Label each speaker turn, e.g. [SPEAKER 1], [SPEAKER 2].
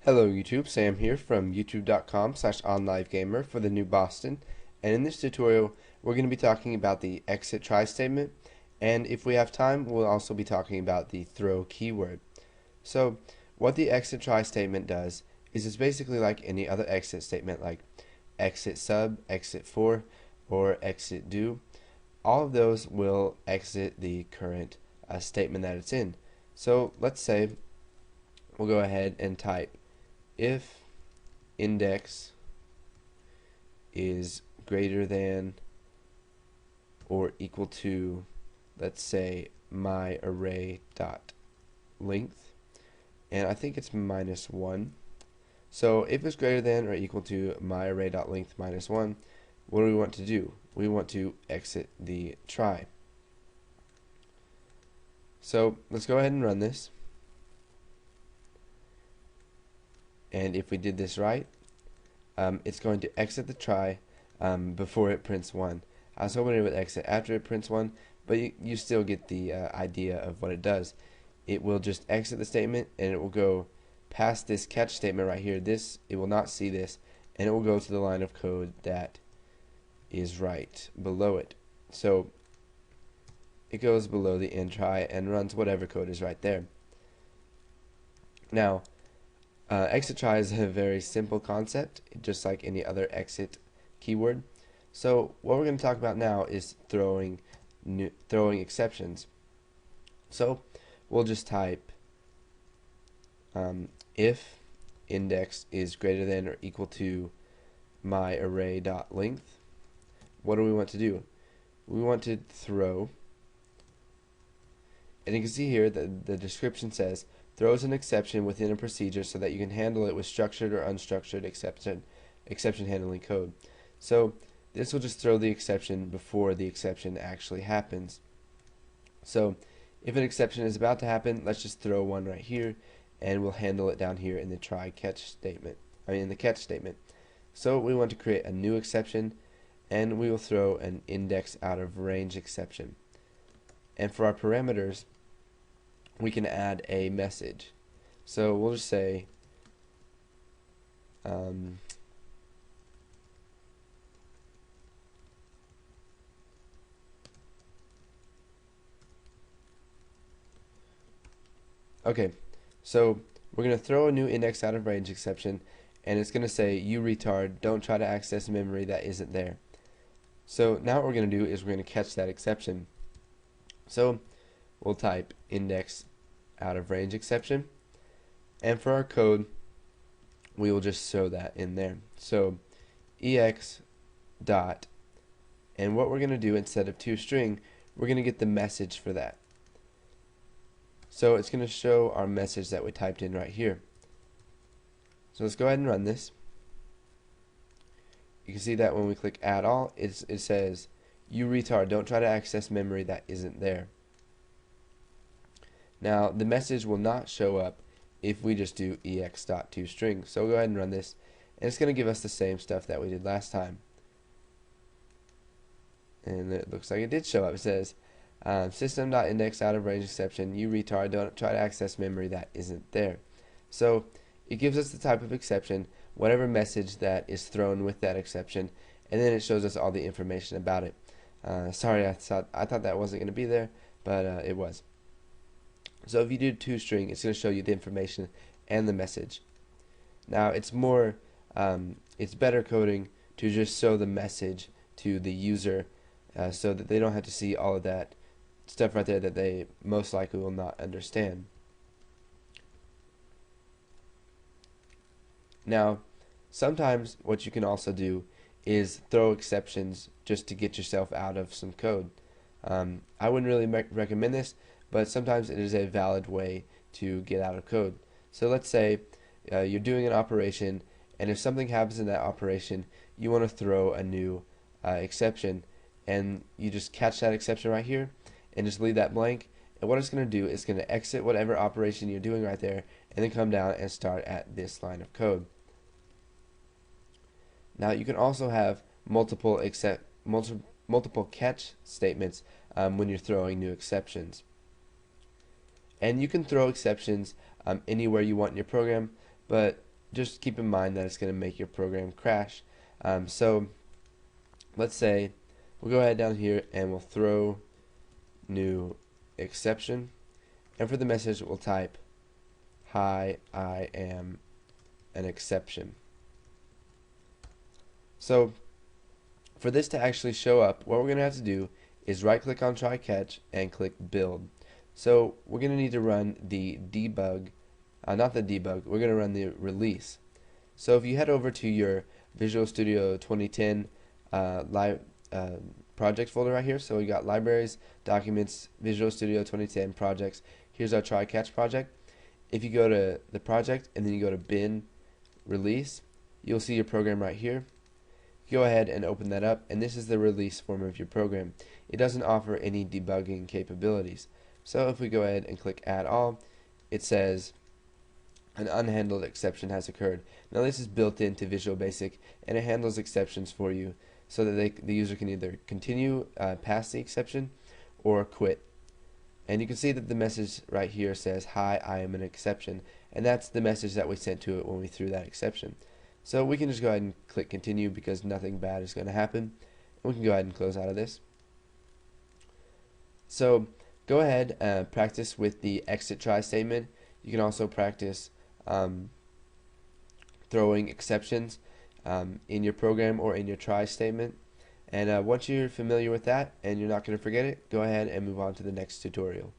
[SPEAKER 1] Hello YouTube, Sam here from youtube.com/onlivegamer for the new Boston, and in this tutorial we're going to be talking about the exit try statement, and if we have time we'll also be talking about the throw keyword. So what the exit try statement does is it's basically like any other exit statement, like exit sub, exit for, or exit do. All of those will exit the current statement that it's in. So let's say we'll go ahead and type if index is greater than or equal to, let's say, my array dot length, and I think it's -1. So if it's greater than or equal to my array dot length -1, what do we want to do? We want to exit the try. So let's go ahead and run this. And if we did this right, it's going to exit the try before it prints 1. I was hoping it would exit after it prints 1, but you still get the idea of what it does. It will just exit the statement, and it will go past this catch statement right here. It will not see this, and it will go to the line of code that is right below it. So it goes below the end try and runs whatever code is right there. Now, exit try is a very simple concept, just like any other exit keyword. So what we're going to talk about now is throwing exceptions. So we'll just type if index is greater than or equal to my array dot length. What do we want to do? We want to throw, and you can see here that the description says throws an exception within a procedure so that you can handle it with structured or unstructured exception handling code. So this will just throw the exception before the exception actually happens. So if an exception is about to happen, let's just throw one right here, and we'll handle it down here in the catch statement. So we want to create a new exception, and we will throw an index out of range exception. And for our parameters, we can add a message. So we'll just say okay, so we're going to throw a new index out of range exception, and it's going to say, you retard, don't try to access memory that isn't there. So now what we're going to do is we're going to catch that exception. So we'll type index out of range exception, and for our code we will just show that in there. So ex dot, and what we're going to do, instead of toString, we're going to get the message for that. So it's going to show our message that we typed in right here. So let's go ahead and run this. You can see that when we click add all, it says, you retard, don't try to access memory that isn't there. Now the message will not show up if we just do ex.toString. So we'll go ahead and run this, and it's going to give us the same stuff that we did last time. And it looks like it did show up. It says system.index out of range exception, you retard, don't try to access memory that isn't there. So it gives us the type of exception, whatever message that is thrown with that exception, and then it shows us all the information about it. Sorry, I thought that wasn't going to be there, but it was. So if you do toString, it's going to show you the information and the message. Now it's better coding to just show the message to the user so that they don't have to see all of that stuff right there that they most likely will not understand. Now sometimes what you can also do is throw exceptions just to get yourself out of some code. I wouldn't really recommend this, but sometimes it is a valid way to get out of code. So let's say you're doing an operation, and if something happens in that operation, you want to throw a new exception, and you just catch that exception right here and just leave that blank, and what it's going to do is going to exit whatever operation you're doing right there and then come down and start at this line of code. Now you can also have multiple catch statements when you're throwing new exceptions. And you can throw exceptions anywhere you want in your program, but just keep in mind that it's going to make your program crash. So let's say we'll go ahead down here and we'll throw new exception, and for the message we'll type, "Hi, I am an exception." So for this to actually show up, what we're going to have to do is right click on try catch and click build. So we're going to need to run the debug, not the debug, we're going to run the release. So if you head over to your Visual Studio 2010 live project folder right here, so we got libraries, documents, Visual Studio 2010 projects. Here's our try catch project. If you go to the project and then you go to bin release, you'll see your program right here. Go ahead and open that up, and this is the release form of your program. It doesn't offer any debugging capabilities. So if we go ahead and click add all, it says an unhandled exception has occurred. Now this is built into Visual Basic, and it handles exceptions for you so that the user can either continue past the exception or quit. And you can see that the message right here says, "Hi, I am an exception," and that's the message that we sent to it when we threw that exception. So we can just go ahead and click continue because nothing bad is going to happen. We can go ahead and close out of this. So go ahead and practice with the exit try statement. You can also practice throwing exceptions in your program or in your try statement. And once you're familiar with that and you're not going to forget it, go ahead and move on to the next tutorial.